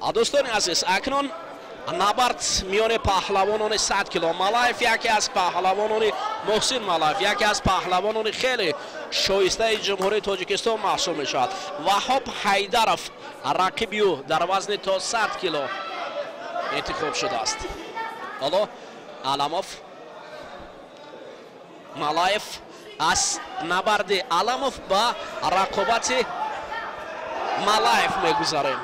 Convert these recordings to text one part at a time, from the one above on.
دوستان عزیز اکنون نبرد میان پهلوانان 100 کیلو. ملاف یکی از پهلوانان محسن ملاف، یکی از پهلوانان خیلی شایسته جمهوری تاجیکستان محسوب می شود. وهاب حیدرов رقیبی او در وزن تا 100 کیلو انتخاب شده است. حالا علموف ملاف از نبرد علموف با رقابت ملاف میگذاریم.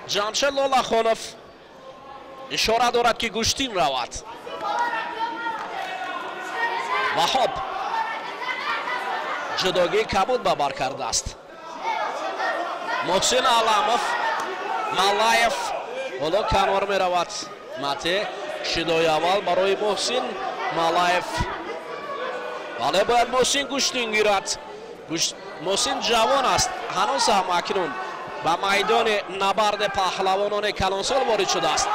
جمشید لالخانوف اشاره دارد که گوشتین رود. وهاب جداگی کبود به بر کرده است. محسن علموف ملاف حالا کنار می رود. مته شدای اول برای محسن ملاف، ولی باید محسن گوشتین گیرد. محسن جوان است، هنوز هم اکنون به میدان نبرد پهلوانان کلانسال وارد شده است.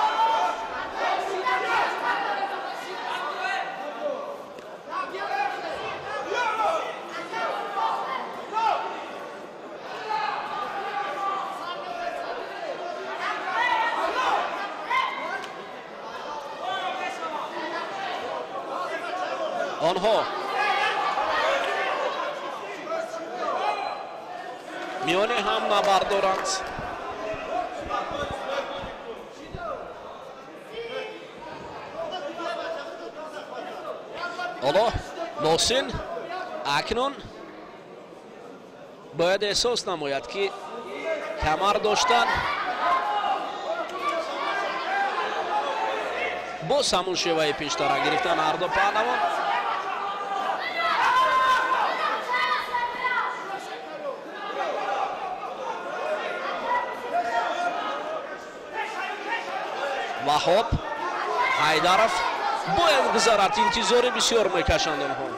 آنها میانه هم نبرد دارند. حالا محسن اکنون باید احساس نماید که کمر داشتن باز همون شیوه پیشتر گرفتن هر دو پهلوان. وهاب حیدرов باید گذارد، انتظار بسیار میکشند آنها.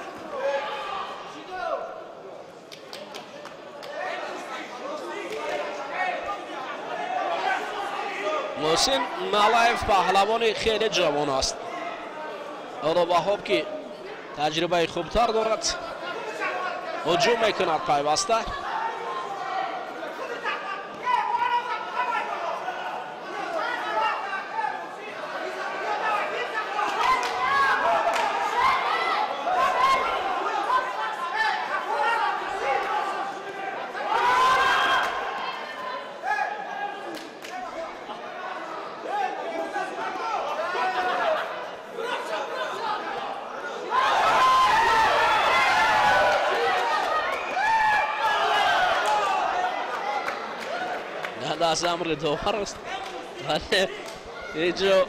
محسن ملاف پهلوان خیلی جوان است. حالا وهاب که تجربه خوبتر دارد هجوم میکند پیوسته. از امر داور است، ولی اینجا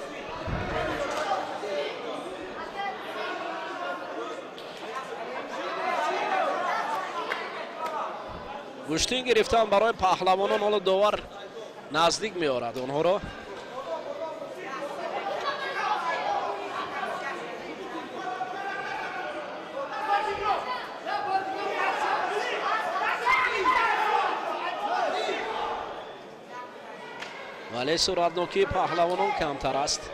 گوشتین گرفتن برای پهلوانان. حالا داور نزدیک میارد اونها را. ولی سرعتناکی پهلوانان کمتر است.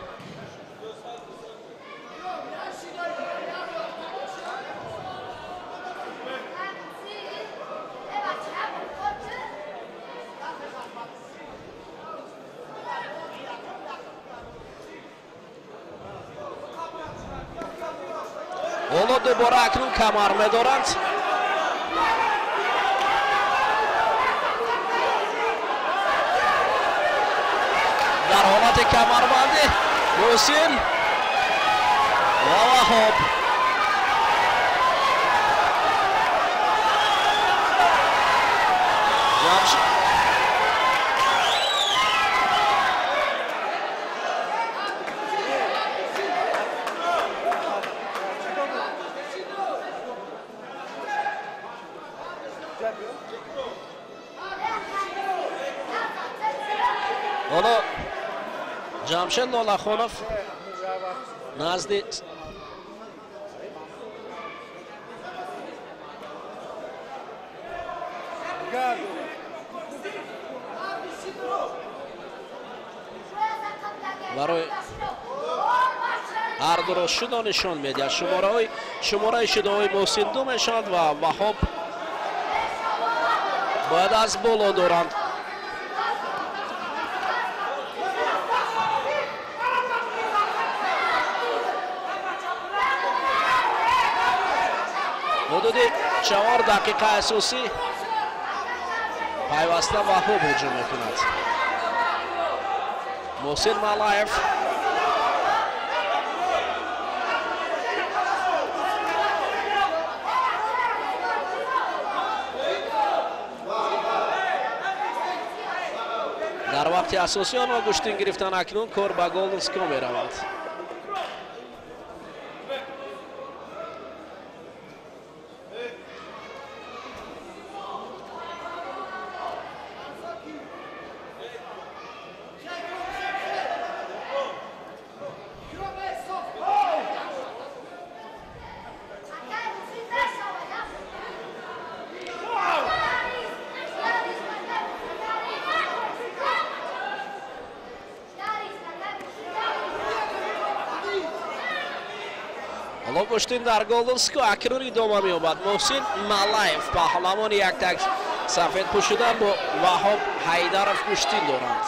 حالا دوباره اکنون کمر می‌دارند. در حالت کمربندی محسن و وهاب. حالا جمشید لالخانوف نزد برای هر دو را شده نشان میدهد. شماره شده های محسن دو میشد و وهاب باید از بالا دارند. حدود 4 دقیقه اساسی پیوسته وهاب هجوم میکند. محسن ملایف در وقت اساسی آنها گشتین گرفتن. اکنون کار به گلدن سکو می رود. گشتین در گلدن سکو اکنون ادامه می‌یابد. محسن ملایف پهلوان یک تک سفید پوشیده با وهاب حیدرов گشتین دارند.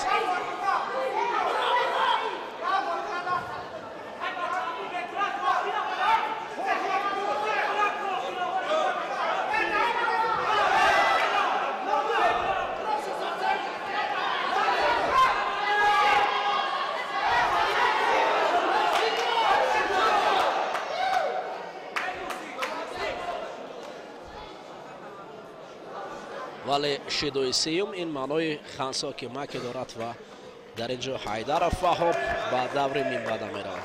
ولی شیدوی سیوم این معنای خانسا که مکی دارد و در اینجا حیدرов وهاب با دور منبعد می رود.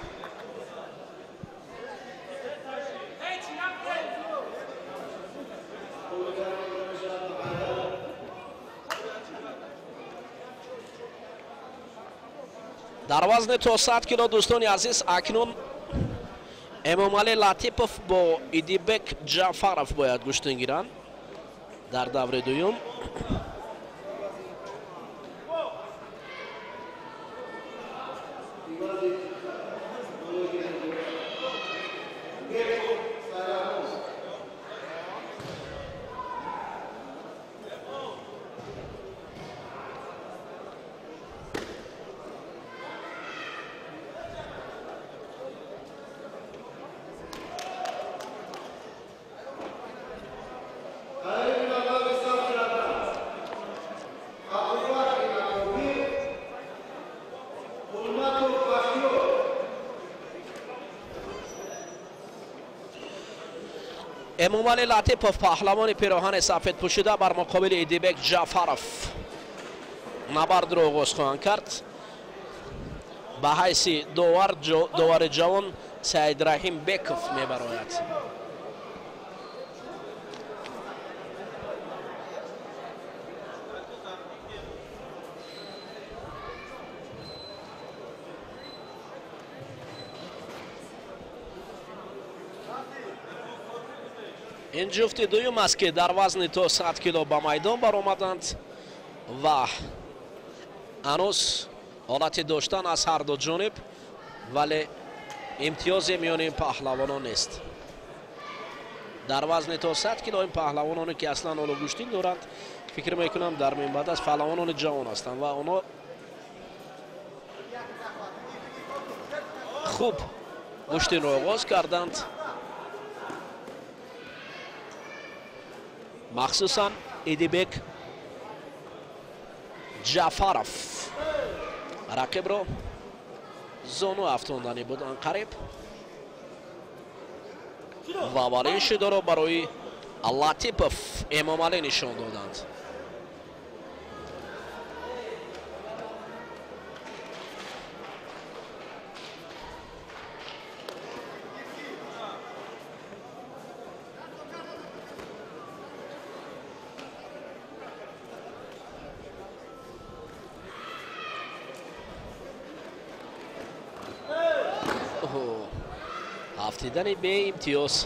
در وزن تا 100 کیلو دوستان عزیز اکنون امامعلی لطیپов با ایدیبک جعفرov باید گشتن گیرند در دور دوم. امامعلی لطیپов پهلوان پیراهن سفید پوشیده بر مقابل ایدیبک جعفرov نبرد را آغاز خواهند کرد. به حیث داور جوان سعید رحیم بیکوف میبراید. این جفت دوم است که در وزن تا 100 کیلو به میدان برآمدند و هنوز حالت داشتن از هر دو جانب ولی امتیاز میان این پهلوانان نیست. در وزن تا 100 کیلو این پهلوانانی که اصلا اولو گشتین دارند فکر میکنم در منبعد از پهلوانان جوان هستند و اونا خوب گشتین را آغاز کردند. مخصوصا ایدیبک جعفرov رقیب رو زانو افتوندنی بود آن قریب و برای شده رو برای لطیپov امامعلی نشان دادند. هفتیدن به امتیاز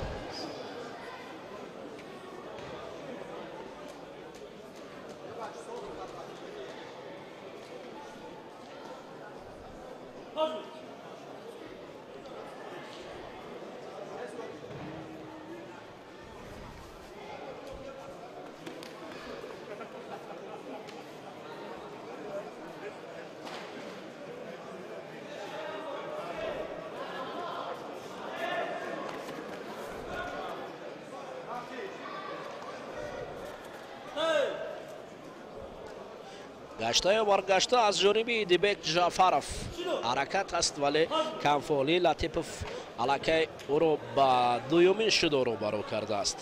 гаштаи баргашта аз ҷониби Идибек Ҷаъфаров ҳаракат аст, вале камфоли Латипов аллакай ӯро ба дуюмин шудо рӯбарӯ кардааст.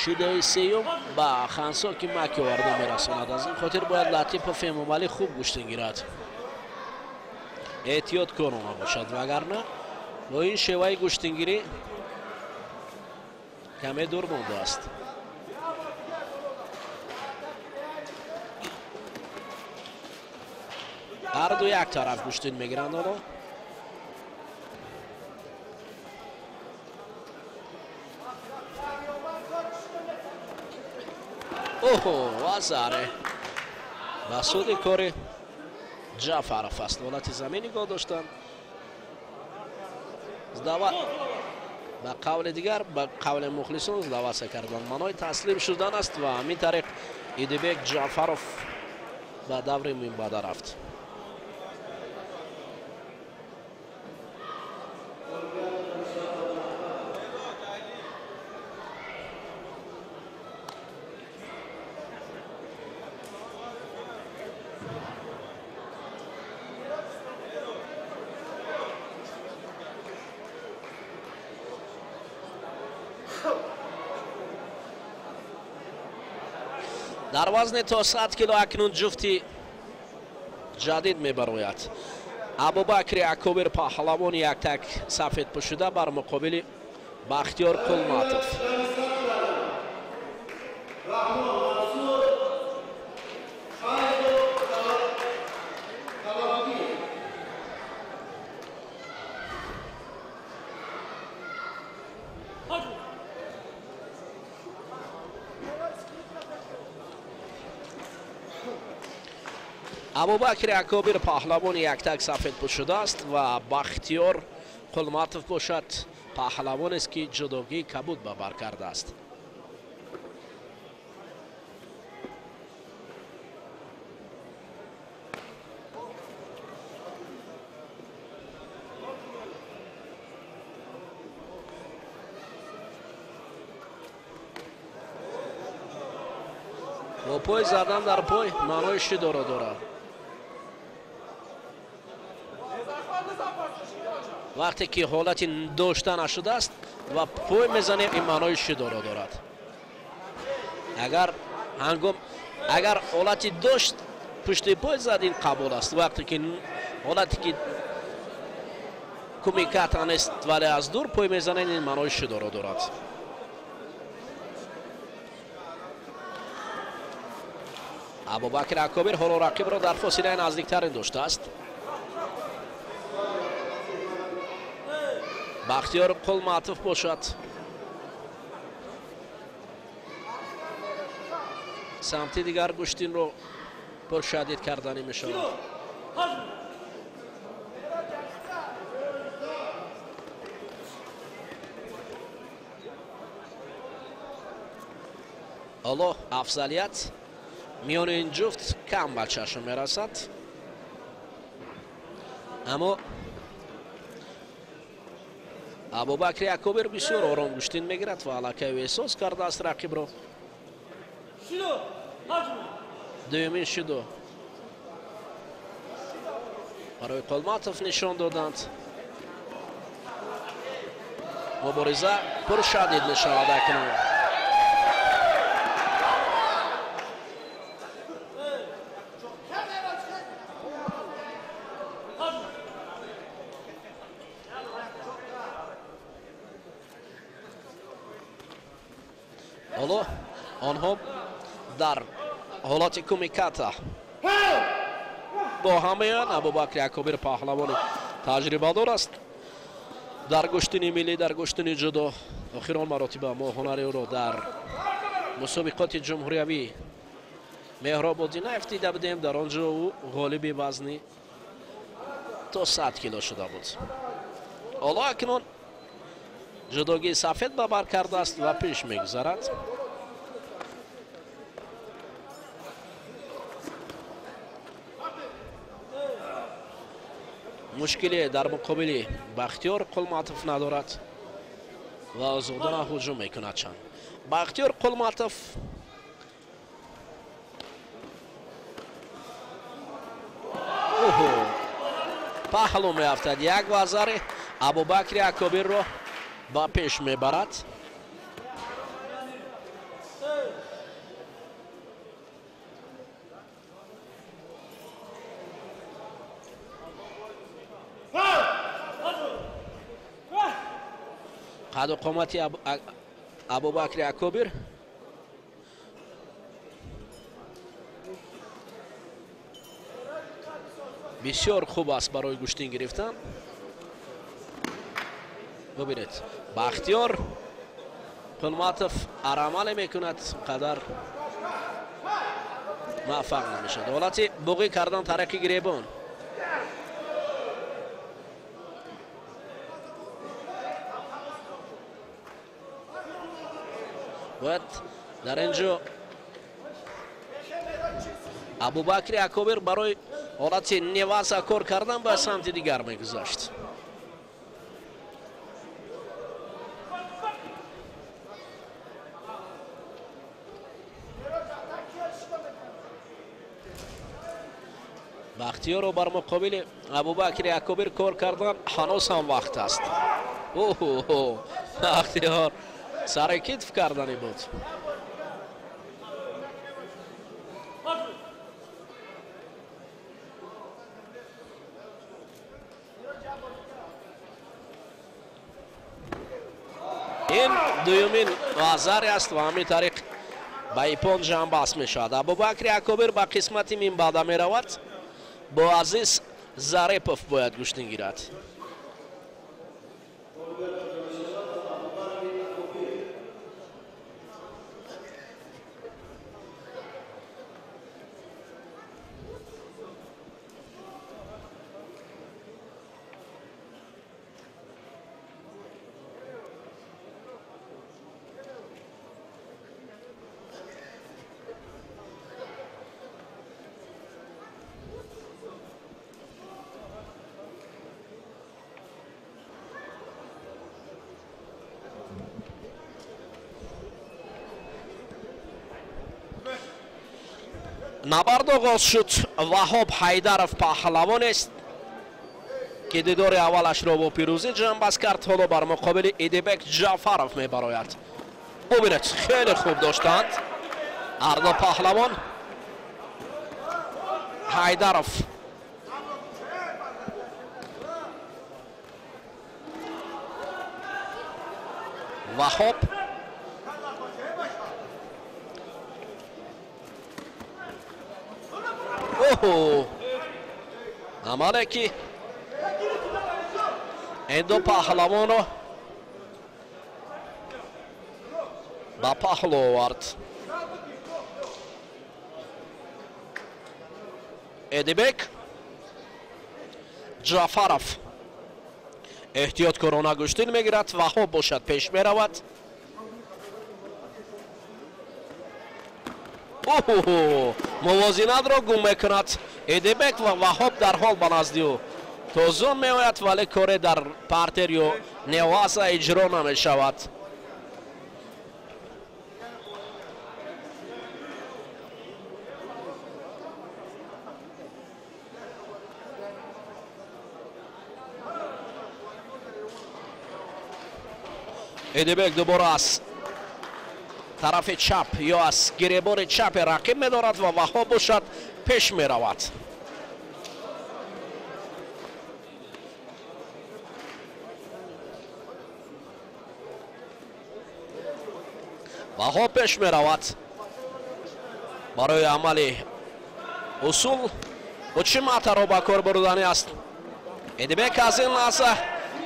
шидои сеюм ба Хансоки Макиёварда мерасонад. Аз ин хотир бояд Латипов Эмомалӣ хуб гӯштин гирад, эҳтиёткорона бошад, вагарна бо ин шеваи гӯштингирӣ каме дур мондааст. ҳарду як тараф гӯштин мегиранд. ҳоло اوه وازاره و سود کاری جعفرов است. حالت زمین نگاه داشتن. دعوت با قول دیگر با قول مخلصون دعوت کردن منوی تسلیم شدن است و همین طریق ایدیبک جعفرov به دور منبعد رفت. дар вазни то 100 кило акнун ҷуфти ҷадид мебарояд. Абубакри Акобир паҳлавони яктак сафедпӯшида бар муқобили Бахтиёр Қулматов. абубакри Акобир паҳлавони яктак сафедпӯш шудааст ва Бахтиёр Қулматов бошад паҳлавонест ки ҷудогии кабуд ба бар кардааст. бо пой зардан дар пой маънои шидоро дорад. вақте ки ҳолати дошта нашудааст ва пой мезанем, ин маънои шидоро дорад. агар ҳолати дошт пушти пой зад, ин қабул аст. вақте ки ҳолате ки кумиката нест вале аз дур пой мезанем, ин маънои шидоро дорад. абубакр Акобир ҳоло рақибро дар фосилаи наздиктар доштааст. Бахтиёр Қулматов бошад. самти дигар гӯштинро пуршадид карданӣ мешавад. ҳоло афзалият миёни ин ҷуфт кам ба чашм мерасад, аммо Абубакри Акобир бисёр ором гӯштин мегирад ва аллакай эҳсос кардааст рақибро. дуюмин шидо барои Қулматов нишон доданд. мубориза пуршадид мешавад акнун. ҳоло онҳо дар ҳолати кумиката бо ҳам меоянд. Абубакри Акобир паҳлавони таҷрибадор аст дар гӯштини миллӣ, дар гӯштини ҷудо. охирон маротиба мо ҳунари ӯро дар мусобиқоти ҷумҳуриявӣ Меҳрободинаев дида будем. дар он ҷо ӯ ғолиби вазни то 100 кило шуда буд. ҳоло акнун ҷудогии сафед ба бар кардааст ва пеш мегузарад. мушкиле дар муқобили Бахтиёр Қулматов надорад ва озодона ҳуҷум мекунад. чанд Бахтиёр Қулматов паҳлу меафтад. як вазари Абубакри Акобирро ба пеш мебарад. қаду қомати Абубакри Акобир бисёр хуб аст барои гӯштин гирифтан. бубинед Бахтиёр Қулматов арамале мекунад, қадар муваффақ намешад. ҳолати буғӣ кардан тарафи гиребон. бояд дар ин ҷо Абубакри Акобир барои ҳолати неваза кор кардан ба самти дигар мегузашт. Бахтиёро бар муқобили Абубакри Акобир кор кардан ҳанӯз ҳам вақт аст. Бахтиёр сари китф кардани буд. ин дуюмин вазаре аст ва ҳамин тариқ ба ипон ҷамъбаст мешавад. Абубакри Акобир ба қисмати минбаъда меравад. бо Азиз Зарипов бояд гӯштин гирад. набард оғоз шуд. Ваҳоб Ҳайдаров паҳлавон аст ки дидори аввалашро бо пирӯзӣ ҷамъбаст кард. ҳоло бар муқобили Идибек Ҷаъфаров мебарояд. бубинед хеле хуб доштанд ҳарду паҳлавон. Ҳайдаров Ваҳоб амале ки ин ду паҳлавонро ба паҳлу овард. Эдибек Ҷаъфаров эҳтиёткорона гӯштин мегирад. Ваҳоб бошад пеш меравад. мувозинатро гум мекунад Эдибек ва Ваҳоб дар ҳол ба назди ӯ тозун меояд, вале коре дар партер ё неваза иҷро намешавад. Эдибек дубора аз тарафи чап ё аз гиребори чапи рақиб медорад ва Ваҳоб бошад пеш меравад. Ваҳоб пеш меравад. барои амали усул чӣ матаро ба кор бурдани аст. эдибек аз ин лаҳза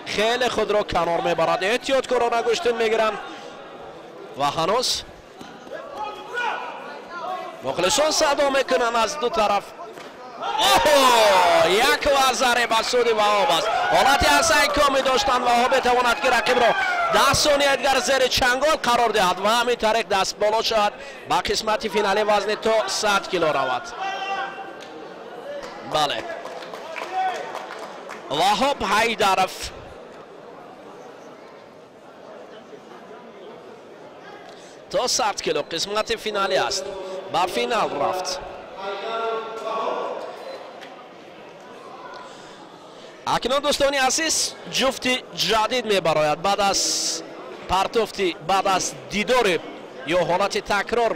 хеле худро канор мебарад. эҳтиёткорона гӯштин мегиранд ва ҳанӯз мухлисон садо мекунанд аз ду тараф. як вазаре ба суди ваҳоб аст. ҳолати ҳасан коми доштанд. ваҳоб метавонад ки рақибро 10 сония дигар зери чангол қарор диҳад ва ҳамин тариқ даст боло шавад ба қисмати финали вазни то 100 кило равад. бале, ваҳоб ҳайдаров то 100 кило қисмати финали аст. ба финал рафт. акнун дӯстони азиз, ҷуфти ҷадид мебарояд баъд аз партофти, баъд аз дидори ё ҳолати такрор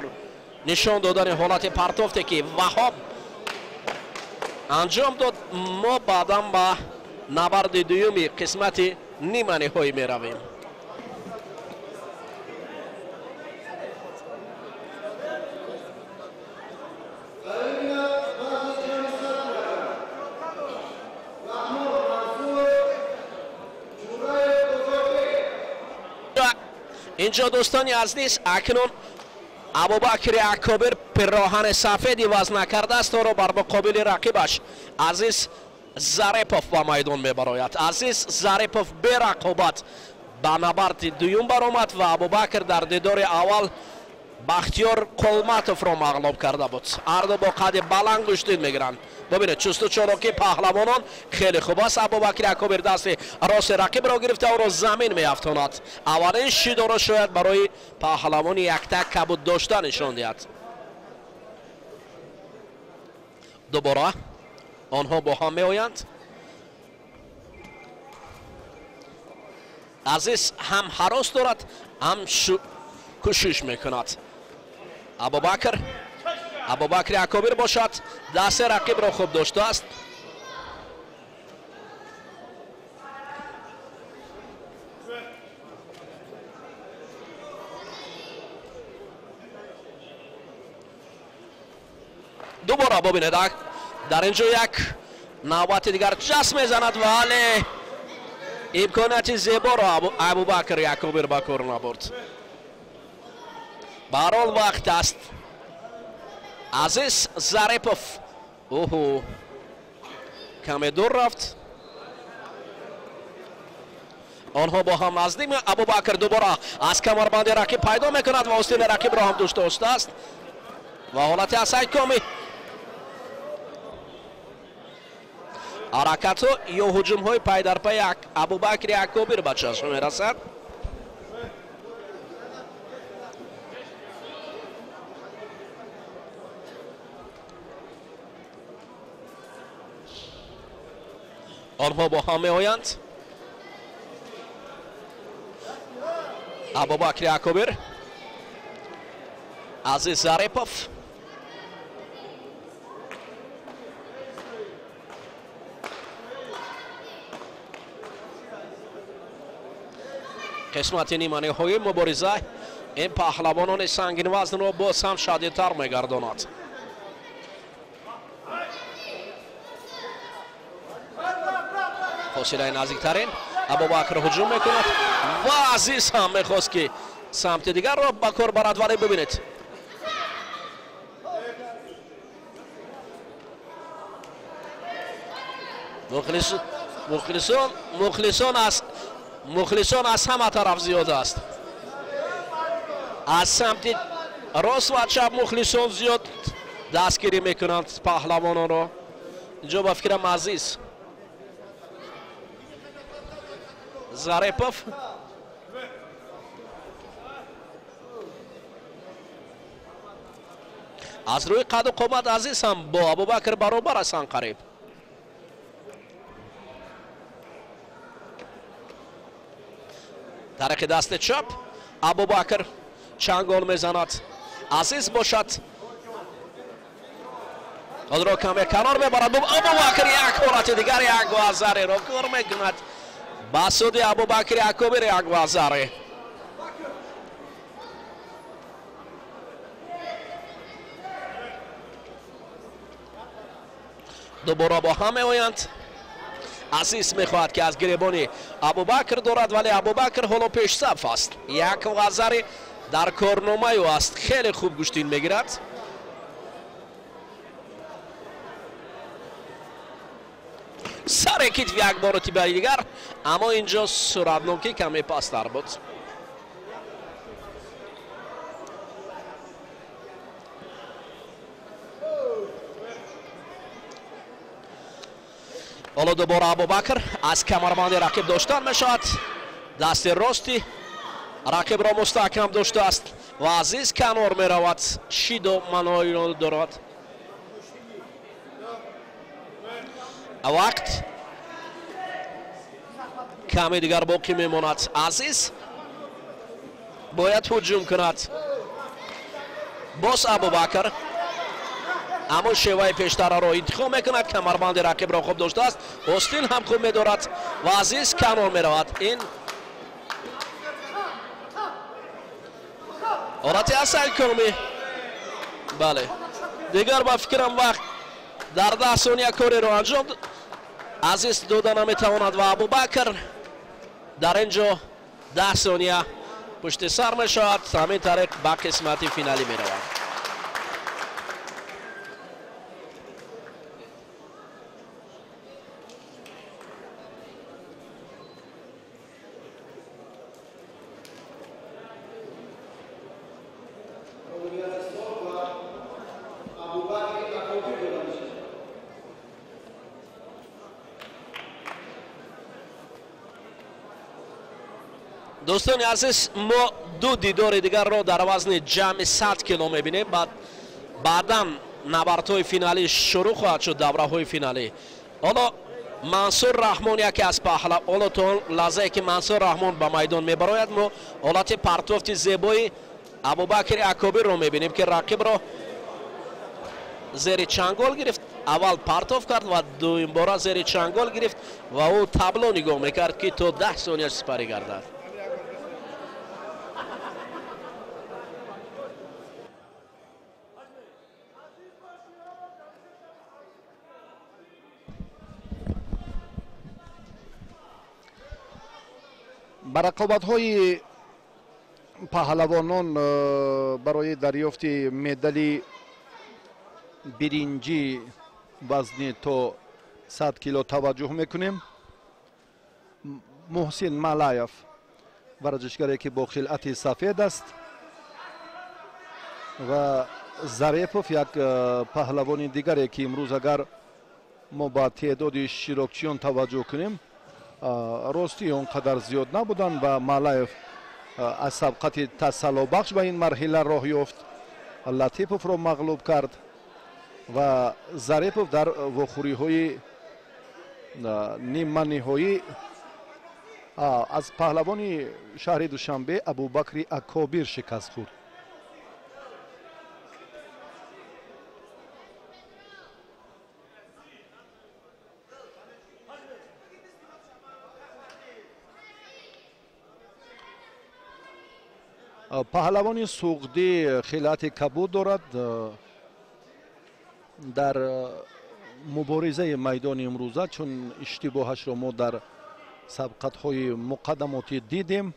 нишон додани ҳолати партофте ки ваҳоб анҷом дод. мо баъдан ба набарди дуюми қисмати ниманиҳоӣ меравем. инҷо дӯстони азиз, акнун абубакри акобир пирроҳани сафеди вазна кардааст. оро бар муқобили рақибаш азиз зарипов ба майдон мебарояд. азиз зарипов берақобат ба набарди дуюм баромад ва абубакр дар дидори аввал бахтиёр қолматовро мағлуб карда буд. ҳарду бо қадди баланд гӯштид мегиранд. бубинед чусту чолоки паҳлавонон хеле хуб аст. абубакри акобир дасти рости рақибро гирифта ӯро замин меафтонад. аввалин шидоро шояд барои паҳлавони яктак кабуд дошта нишон диҳад. дубора онҳо бо ҳам меоянд. азиз ҳам ҳарос дорад, ҳам кӯшиш мекунад. абубакри акобир бошад, дасти рақибро хуб доштааст. дубора бубинед, дар инҷо як навбати дигар ҷаст мезанад, вале имконияти зеборо абубакр якобир ба кор набурд. ба ҳар ҳол вақт аст. азиз зарипов каме дур рафт. онҳо бо ҳам наздик. абубакр дубора аз камарбанди рақиб пайдо мекунад ва остини рақибро ҳам доштааст ва ҳолати ҳасан коми ҳаракатҳо ё ҳуҷумҳои пайдарпай абубакри акобир ба чашм мерасад. онҳо бо ҳам меоянд. абубакри акобир, азиз зарипов, қисмати ниманиҳои мубориза ин паҳлавонони сангинвазнро боз ҳам шадидтар мегардонад. фосилаи наздиктарин. абубакр ҳуҷум мекунад ва азиз ҳам мехост ки самти дигарро ба кор барад, вале бубинед мухлисон аз ҳама тараф зиёд аст. аз самти рост ва чап мухлисон зиёд дастгирӣ мекунанд паҳлавононро. инҷо ба фикрам азиз зарипов аз рӯи қадду қомат азиз ҳам бо абубакр баробар ҳастанд қариб. тариқи дасти чап абубакр чангол мезанад. азиз бошад, худро каме канор мебарад. абубакр як ҳолати дигар як вазареро кор мекунад. ба суди абубакри акобир як вазаре. دوباره با هم میآیند. عزیز میخواهد که از گریبان ابوبکر دارد ولی ابوبکر حالا پیش صف است. یک وزری در کارنامه او است، خیلی خوب گوشتین میگیرد. سر کیت یک بارتی برای دیگر، اما اینجا سرعتناکی کمی پستر بود. حالا دوباره ابوبکر از کمربند رقیب داشتن میشود. دست راستی رقیب را مستحکم داشته است و عزیز کنار میرود. شیدو منوی دارد. وقت کمی دیگر باقی میماند. عزیز باید هجوم کند. باز ابوبکر اما شیوه پیشتر را انتخاب میکند. کمربند رقیب را خوب داشته است. اوستین هم خوب میدارد و عزیز کنار میرود. این حالت اصل کمی. بله دیگر با فکرم وقت در 10 ثانیه کاری را انجام عزیز دادن نمیتواند و ابوبکر در اینجا 10 ثانیه پشت سر میشود. همین طریق به قسمت فینالی میرود. دوستان عزیز ما دو دیدار دیگر را در وزن جمع 100 کیلو میبینیم. بعدا نبردهای فینالی شروع خواهد شد. دوره های فینالی حالا منصور رحمان یکی از حالا تا لحظه که منصور رحمان به میدان میبراید ما حالت پرتافت زیبای ابوبکر اکابر را میبینیم که رقیب را زیر چنگال گرفت. اول پرتاف کرد و دوم بار زیر چنگال گرفت و او تابلو نگاه میکرد که تا 10 ثانیه سپری گردد. با رقابت‌های پهلوانان برای دریافت مدال برنجی وزن تا 100 کیلو توجه میکنیم. محسن مالایف ورزشکاری که با خلعت سفید است و ظریفوف یک پهلوان دیگری که امروز اگر ما با تعداد شراکچیان توجه کنیم راستی اونقدر زیاد نبودن و مالایف از سبقت تسلا بخش به این مرحله راه یافت. لطیفوف را مغلوب کرد و ظریفوف در وخوری های نیمه نهایی از پهلوان شهر دوشنبه ابوبکر اکابر شکست خورد. پهلوان سوغدی خلعت کبود دارد. در مبارزه میدان امروزه چون اشتباهش را ما در سبقت‌های مقدماتی دیدیم،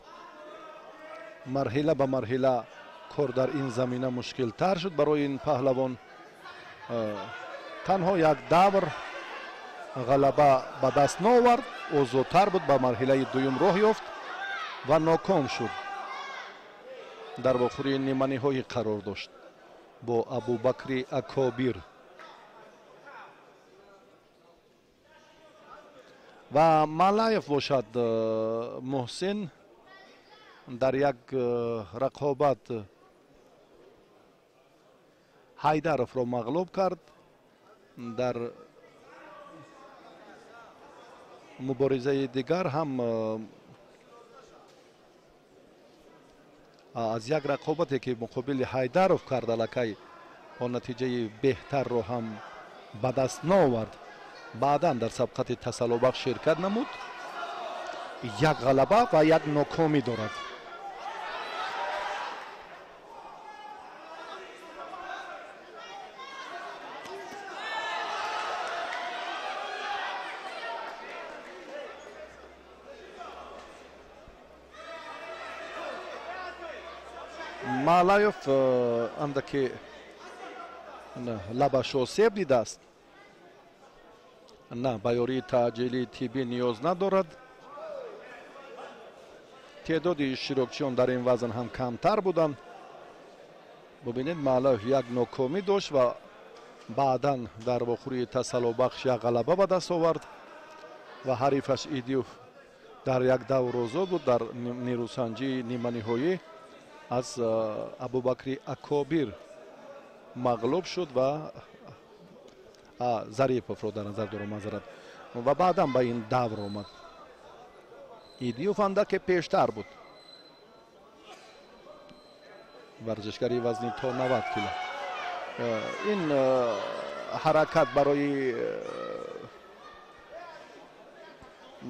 مرحله به مرحله کار در این زمینه مشکل تر شد برای این پهلوان. تنها یک دور غلبه به دست نآورد، اوضاع‌تر بود، به مرحله دوم راه یافت و ناکام شد. در وخوری نیمه نهایی قرار داشت با ابوبکر اکابر و مالایف باشد. محسن در یک رقابت حیدرف را مغلوب کرد. در مبارزه دیگر هم از یک رقابتی که مقابل حیدرف کرد لکی با نتیجه بهتر رو هم به دست نآورد. بعدا در سبقت تسلا بخش شرکت نمود. یک غلبه و یک ناکامی دارد. малаев андаки лабашо себ дидааст. نه بیاری تعجیلی تیبی نیاز ندارد. تعداد اشتراکچیان در این وزن هم کمتر بودند. ببینید معلوف یک ناکامی داشت و بعدا در واخوری تسلح بخش یک غلبه به دست آورد و حریفش ایدیوف در یک دوروزه بود در نیروسنجی نیمه نهایی از ابوبکر اکابیر مغلوب شد و ظریفوف رو در نظر دارم معذرت و بعدا به این دور آمد. ایدیوف اندک پیشتر بود. ورزشکاری وزنی تا 90 کیلو. این حرکت برای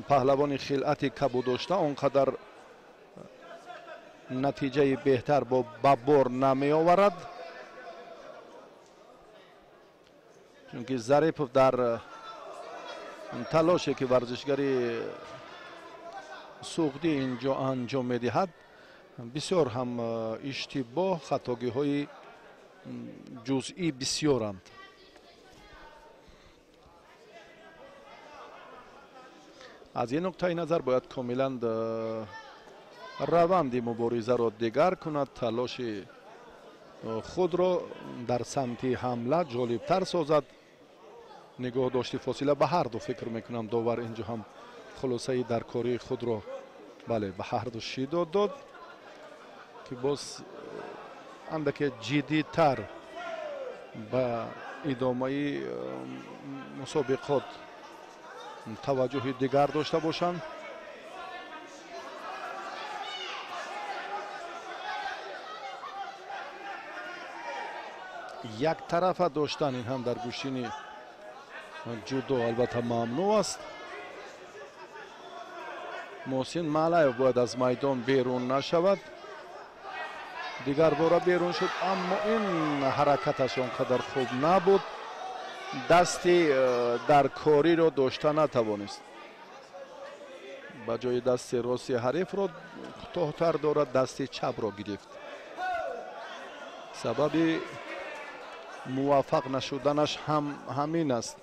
پهلوان خلعت کبود داشته اونقدر نتیجه بهتر با ببر نمی آورد. چونکه ظریفوف در تلاشی که ورزشگری سوقدی اینجا انجام میدهد بسیار هم اشتباه خطاگی های جزئی بسیارند. از این نقطه نظر باید کاملا روند مبارزه را دیگر کند، تلاش خود را در سمت حمله جالبتر سازد. نگاه داشتی فاصله به هر دو فکر میکنم داور اینجا هم خلاصه در کاری خود را بله به هر دو شیدت داد که باز اندک جدی تر به ادامه مسابقات توجه دیگر داشته باشند. یک طرف داشتن این هم در گوشین جودو البته ممنوع است. محسن مالایف باید از میدان بیرون نشود. دیگر باره بیرون شد اما این حرکتش اونقدر خوب نبود. دستی در کاری رو داشته نتوانست. با جای دست راست حریف رو کوتاه‌تر دارد، دست چپ را گرفت. سبب موفق نشدنش هم همین است.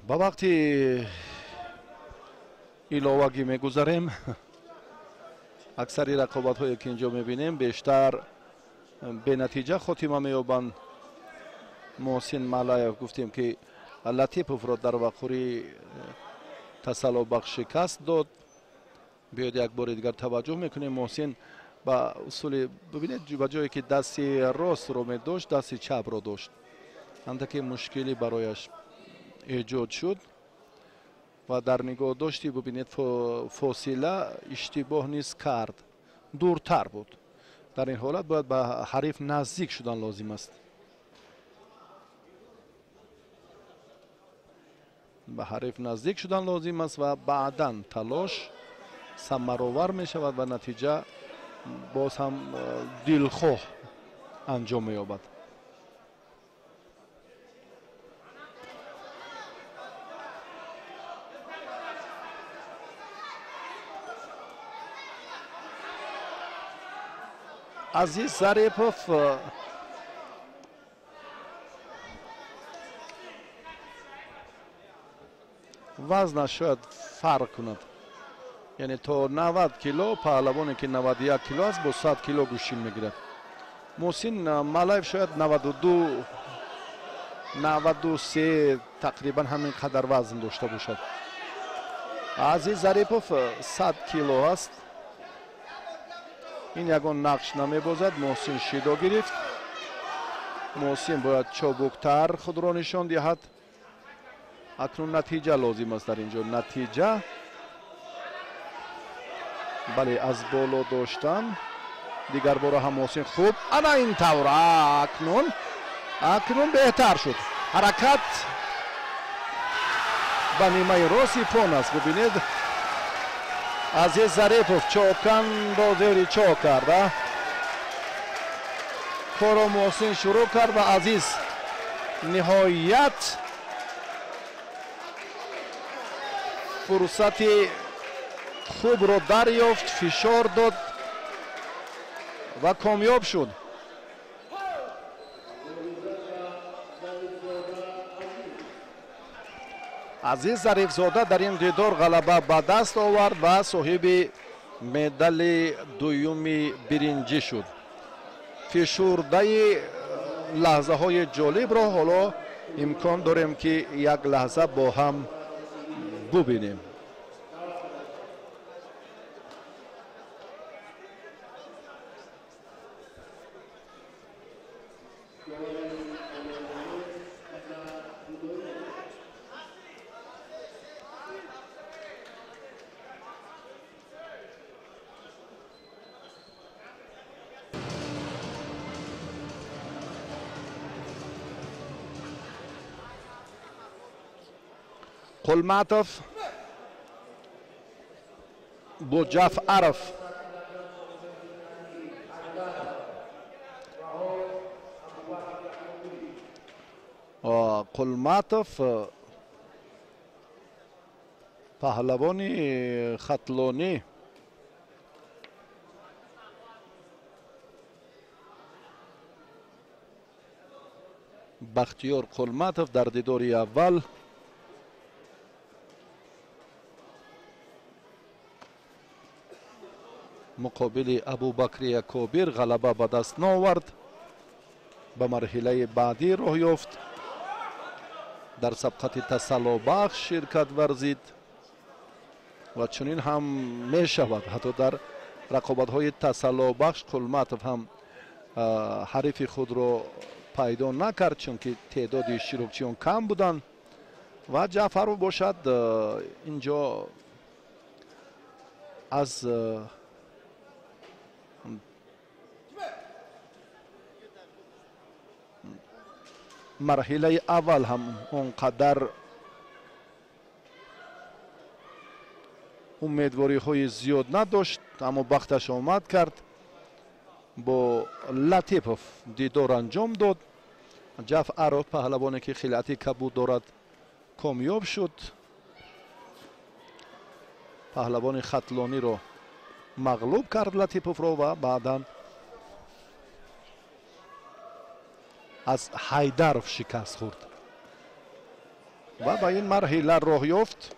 با وقتی ایلاوگی میگذاریم اکثری رقابت هایی که اینجا میبینیم بیشتر به نتیجه خاتمه مییابند. محسن مالایف گفتیم که لطیفوف را در وقوری تسلح بخش شکست داد. بیاید یک بار دیگر توجه میکنیم محسن با اصول ببینید به جایی که دست راست رو میداشت دست چپ رو داشت. اندکی مشکلی برایش ایجاد شد و در نگاه داشتی ببینید فاصله اشتباه نیست کرد، دورتر بود. در این حالت باید به حریف نزدیک شدن لازم است. به حریف نزدیک شدن لازم است و بعداً تلاش ثمرآور می شود و نتیجه باز هم دلخواه انجام می یابد. عزیز ظریفوف وزنش شاید فرق کند، یعنی تا 90 کیلو پهلوانی که 91 کیلو است با 100 کیلو گوشین میگیرد. محسن مالایف شاید 92 93 تقریبا همین قدر وزن داشته باشد. عزیز ظریفوف 100 کیلو است. این یگان نقش نمیبازد. محسن شیدا گرفت. محسن باید چابکتر خود را نشان دهد. اکنون نتیجه لازم است. در اینجا نتیجه بله از بالا داشتن. دیگر باره هم محسن خوب انا این طور اکنون بهتر شد. حرکت به نیمه راستی پان است. ببینید азиз Зарипов чоканро зери чок карда. Коро Муҳсин шурӯъ карда. Азиз ниҳоят фурсати хубро дарёфт, фишор дод ва комёб шуд. азиз Зарифзода дар ин дидор ғалаба ба даст овард ва соҳиби медали дуюми биринҷӣ шуд. фишурдаи лаҳзаҳои ҷолибро ҳоло имкон дорем ки як лаҳза бо ҳам бубинем. Qulmatov bu Jafarov. Qulmatov pahlavoni Xatloni. Baxtiyor Qulmatov dar didori avval مقابل ابوبکر یکوبیر غلبه به دست نآورد. به مرحله بعدی راه یافت. در سبقت تسلابخش شرکت ورزید و چنین هم می شود. حتی در رقابت های تسلابخش قلماتوف هم حریف خود را پیدا نکرد چون که تعداد اشتراکچیان کم بودند و جعفرov باشد اینجا از مرحله اول هم اونقدر امیدواری های زیاد نداشت اما وقتش آمد کرد. با لطیپوف دیدار انجام داد. جعفرov پهلوانی که خلعت کبود دارد کامیاب شد. پهلوان خطلانی رو مغلوب کرد لطیپوف رو و بعداً از حیدرov شکست خورد و با این مرحله راه یافت.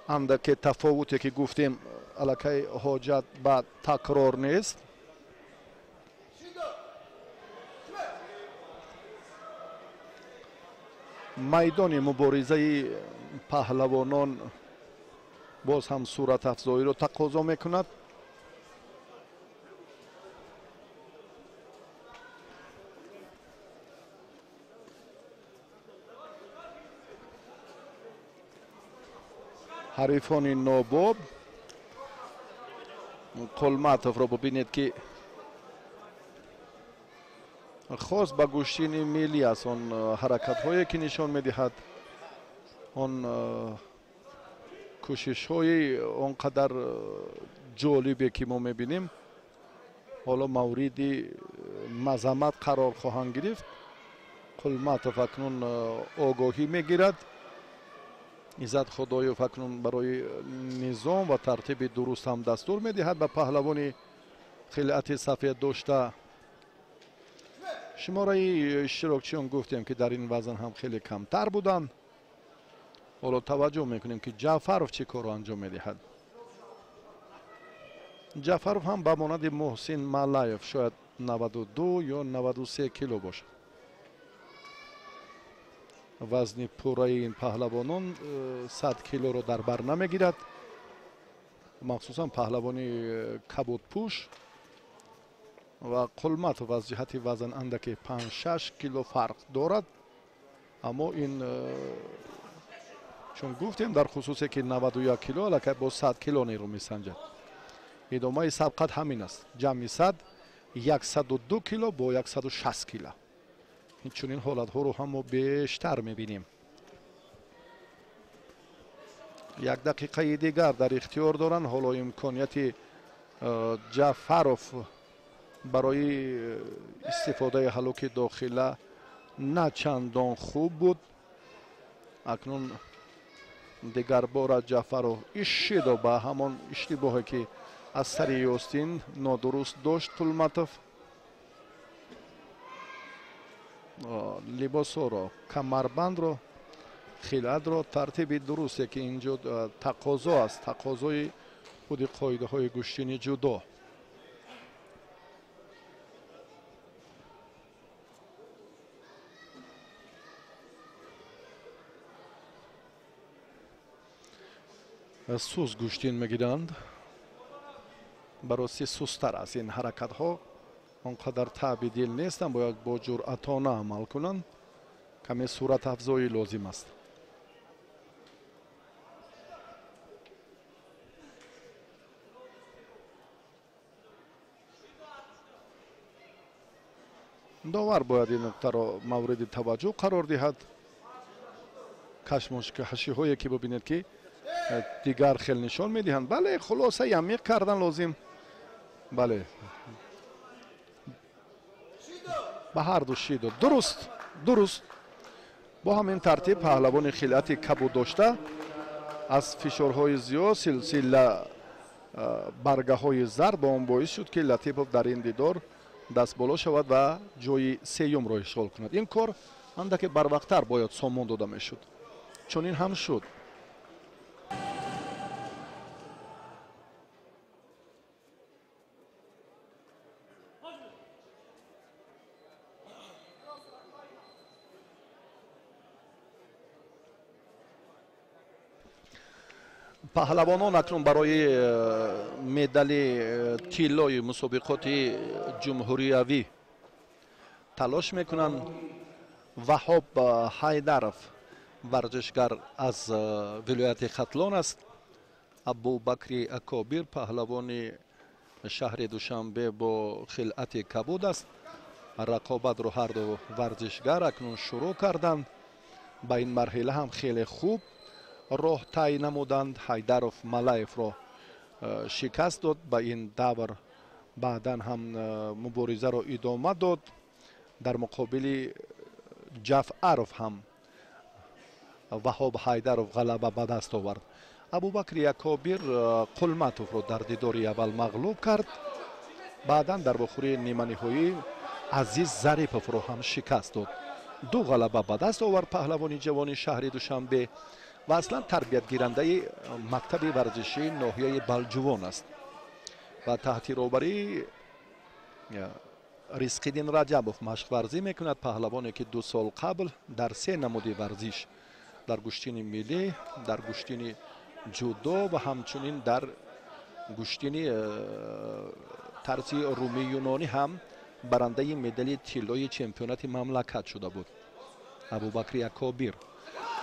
اندک تفاوتی که گفتیم الکی حاجت به تکرار نیست. میدان مبارزه پهلوانان باز هم صورت افزایی رو تقاضا میکند. حریفان نوباب قلماتوف رو ببینید که خاص به گوشین میلی است. اون حرکت هایی که نشان میدهد اون کوشش های اونقدر جالبی که ما میبینیم حالا مورد مذمت قرار خواهند گرفت. قلماتوف اکنون آگاهی میگیرد. عزت خدایوف اکنون برای نظام و ترتیب درست هم دستور میدهد به پهلوان خلعت سفید داشته. شماره اشتراکچیان گفتیم که در این وزن هم خیلی کمتر بودن. حالا توجه میکنیم که جعفرov چه کار انجام میدهد. جعفرov هم به مانند محسن مالایف شاید 92 یا 93 کیلو باشد. وزن پوره این پهلوانان 100 کیلو رو در بر نمیگیرد. مخصوصا پهلوانی کبود پوش و قلماتوف از جهت وزن اندک 5-6 کیلو فرق دارد. اما این چون گفتیم در خصوصی که 91 کیلو البته با 100 کیلو نیرو میسنجد. ادامه سبقت همین است. جمعی 100 102 کیلو با 160 کیلو. این چنین حالت ها رو هم ما بیشتر میبینیم. یک دقیقه دیگر در اختیار دارن. حالا امکانیت جعفروف برای استفاده هلوک داخله نه چندان خوب بود. اکنون دیگر بار جعفروف اشید و به همان اشتباهی که از سر یاستین نادرست داشت طولماتوف. لباس رو، کمربند رو، خلعت رو ترتیب درسته که اینجا تقاضا است، تقاضای خود قاعده های گشتین جودو. سوز گشتین میگیرند. براستی سوستر از این حرکت ها آنقدر تعبیدیل نیستن، باید با جرأتانه عمل کنند. کمی صورت افزایی لازم است. داور باید این نکته را مورد توجه قرار دهد. کشمش که حشی هایی که ببینید که دیگر خیلی نشان میدهند. بله خلاصه عمیق کردن لازم. بله به هر دو شیدو درست با همین ترتیب پهلوان خلعت کبود داشته از فشارهای زیاد سلسله برگه های زرد با اون باعث شد که لطیپوف در این دیدار دست بالا شود و جای سیوم را اشغال کند. این کار اندک بروقتر باید سامان داده میشد، چون این هم شد. پهلوانان اکنون برای مدال طلای مسابقات جمهوریوی تلاش میکنند. وهاب حیدرов ورزشگر از ولایت ختلان است. ابوبکر اکابر پهلوان شهر دوشنبه با خلعت کبود است. رقابت رو هر دو ورزشگر اکنون شروع کردند. با این مرحله هم خیلی خوب راه طی نمودند. حیدرов ملایف را شکست داد. با این دور بعدا هم مبارزه را ادامه داد. در مقابل جعفروف هم وهاب حیدرов غلبه به دست آورد. ابوبکر اکابر قلمتوف را در دیداری اول مغلوب کرد. بعدا در بخوری نیمه نهایی عزیز ظریفوف را هم شکست داد. دو غلبه به دست آورد پهلوان جوان شهر دوشنبه و اصلا تربیت گیرنده مکتب ورزشی ناحیه بلجوان است و تحت روبری رزق‌الدین رجبوف مشق ورزی میکند. پهلوانی که 2 سال قبل در 3 نمود ورزش در گشتین ملی، در گشتین جودو و همچنین در گشتین طرز رومی یونانی هم برنده مدال طلای چمپیونات مملکت شده بود. ابوبکر اکابر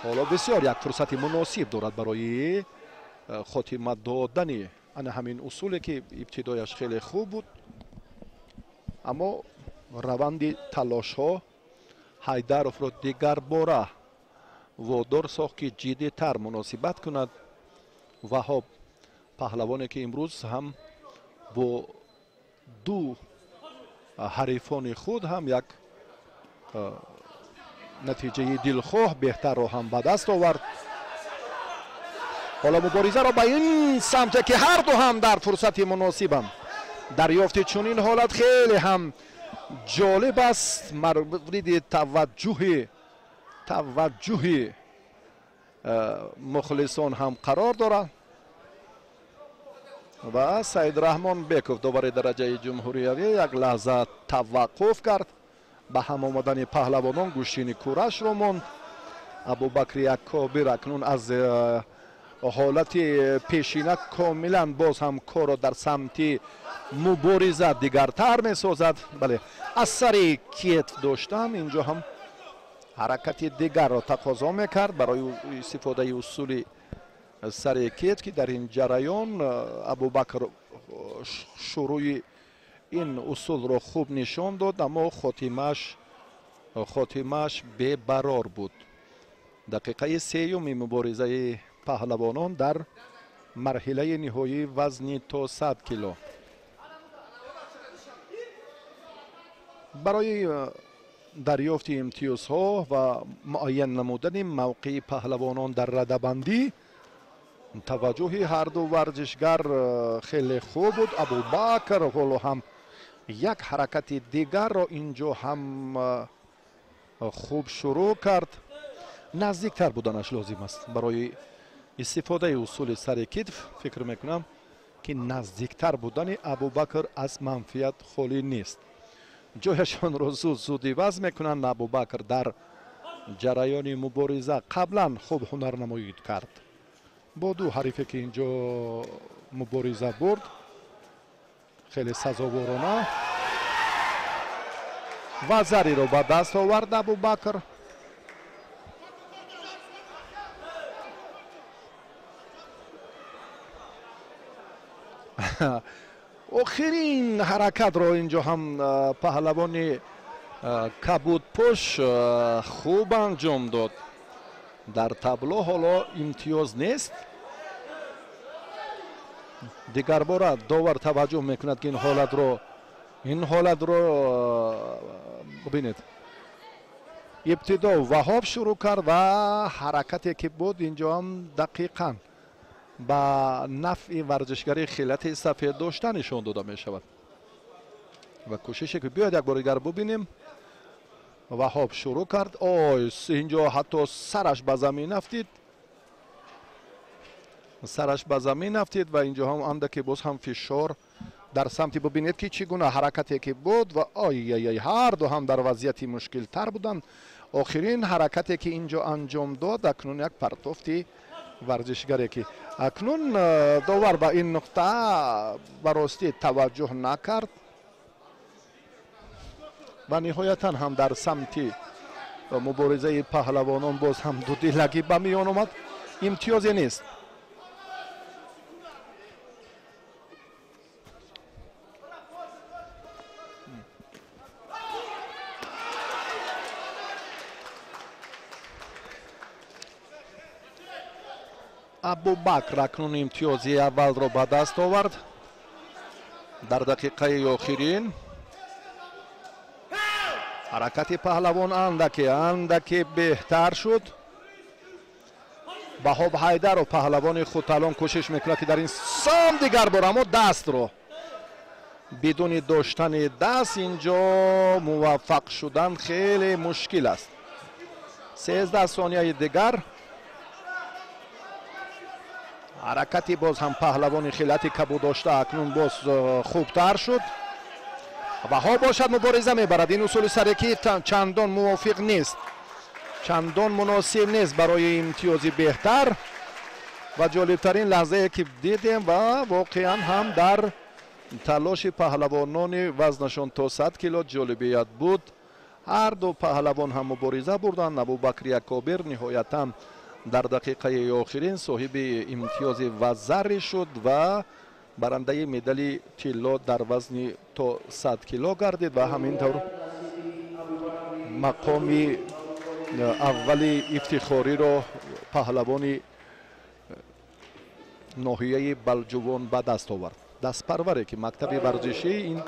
حالا بسیار یک فرصت مناسب دارد برای خاتمه دادن همین اصولی که ابتدایش خیلی خوب بود، اما روند تلاش ها حیدرов را دیگر باره وادار ساخت که جدی تر مناسبت کند. وهاب پهلوانی که امروز هم با 2 حریفان خود هم یک نتیجه دلخواه بهتر را هم به دست آورد. حالا مبارزه را به این سمت که هر دو هم در فرصت مناسبند. دریافت چنین حالت خیلی هم جالب است، مورد توجه مخلصان هم قرار دارد. و سعید رحمان بیکوف دوباره درجه جمهوریوی یک لحظه توقف کرد. به هم آمدن پهلوانان گوشین کورش را ماند. ابوبکر اکابر اکنون از حالت پیشینه کاملا باز هم کار را در سمت مبارزه دیگرتر می سازد. بله از سر کیت داشتن اینجا هم حرکت دیگر را تقاضا میکرد برای استفاده اصول سر کیت که در این جریان ابوبکر شروع این اصول را خوب نشان داد، اما خاتمش به برار بود. دقیقه 3 مبارزه پهلوانان در مرحله نهایی وزن تا 100 کیلو. برای دریافت امتیازها و معین نمودن موقع پهلوانان در رده‌بندی توجه هر دو ورزشگر خیلی خوب بود. ابوبکر حالا هم یک حرکت دیگر را اینجا هم خوب شروع کرد. نزدیکتر بودنش لازم است برای استفاده اصول سر کتف. فکر میکنم که نزدیکتر بودن ابوبکر از منفیت خالی نیست. جایشان را زود عوض میکنند. ابوبکر در جریان مبارزه قبلا خوب هنرنمایی کرد با دو حریفی که اینجا مبارزه برد. خیلی سزاوارانه و زری رو به دست آورد ابوبکر. آخرین حرکت رو اینجا هم پهلوان کبودپوش خوب انجام داد. در تابلو حالا امتیاز نیست. دیگر بار داور توجه میکند که این حالت رو ببینید. ابتدا وهاب شروع کرد و حرکتی که بود اینجا هم دقیقاً با نفع ورزشگری خیلت سفید داشته نشان داده می شود و کوشش که بیاید یک بار دیگر ببینیم. وهاب شروع کرد. اینجا حتی سرش به زمین افتید و اینجا هم اندکی باز هم فشار در سمتی. ببینید که چگونه حرکتی که بود و هر دو هم در وضعیت مشکل تر بودند. آخرین حرکتی که اینجا انجام داد اکنون یک پرتافتی ورزشگری که اکنون داور به این نقطه براستی توجه نکرد و نهایتا هم در سمتی مبارزه پهلوانان باز هم دو دیلگی به میان آمد. امتیازی نیست. ابوبکر اکنون امتیازی اول را به دست آورد در دقیقه آخرین. حرکت پهلوان اندکی بهتر شد. وهاب حیدر و پهلوان خود الان کوشش میکنه که در این سام دیگر بار اما دست رو بدون داشتن دست اینجا موفق شدن خیلی مشکل است. 13 ثانیه دیگر. حرکتی باز هم پهلوان خیلتی کبود داشته اکنون باز خوبتر شد و ها باشد مبارزه میبرد. این اصول سرکی چندان موافق نیست، چندان مناسب نیست برای امتیازی بهتر و جالبترین لحظه که دیدیم و واقعا هم در تلاش پهلوانان وزنشان تا 100 کیلو جالبیت بود. هر دو پهلوان هم مبارزه بردند. ابوبکر یکابر نهایتا در دقیقه آخرین صاحب امتیاز و زر شد و برنده مدال طلا در وزن تا 100 کیلو گردید و همینطور مقام اول افتخاری را پهلوان ناحیه بلجوان به دست آورد. دست پروره که مکتب ورزشی این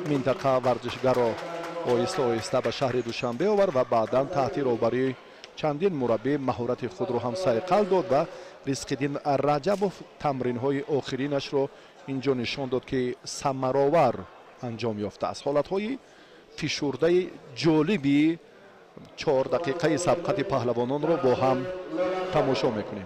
منطقه ورزشگر را آهسته آهسته به شهر دوشنبه آورد و بعدا تحت رهبری چندین مربی مهارت خود را هم صیقل داد و رزق‌الدین رجبوف تمرین های آخرینش را اینجا نشان داد که ثمرآور انجام یافته است. حالت های فشرده جالبی 4 دقیقه سبقت پهلوانان را با هم تماشا میکنیم.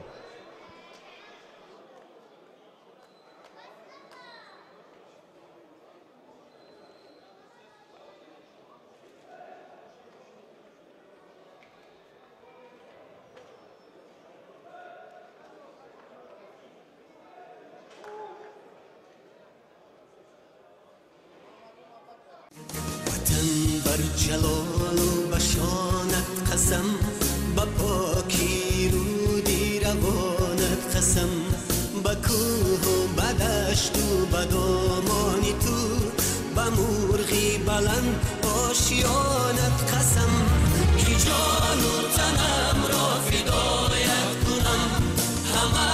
جلال و بشانت قسم با پاکی رودی روانت قسم با کوه و با دشت و با دامانی تو با مرغی بلند آشیانت قسم که جان و تنم را فدایت کنم همه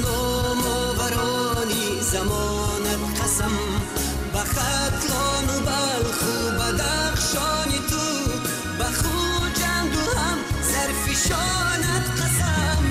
و ماورانی زمانت قسم به ختلان و بلخ و بدخشان تو به خوجند و هم زرفشانت قسم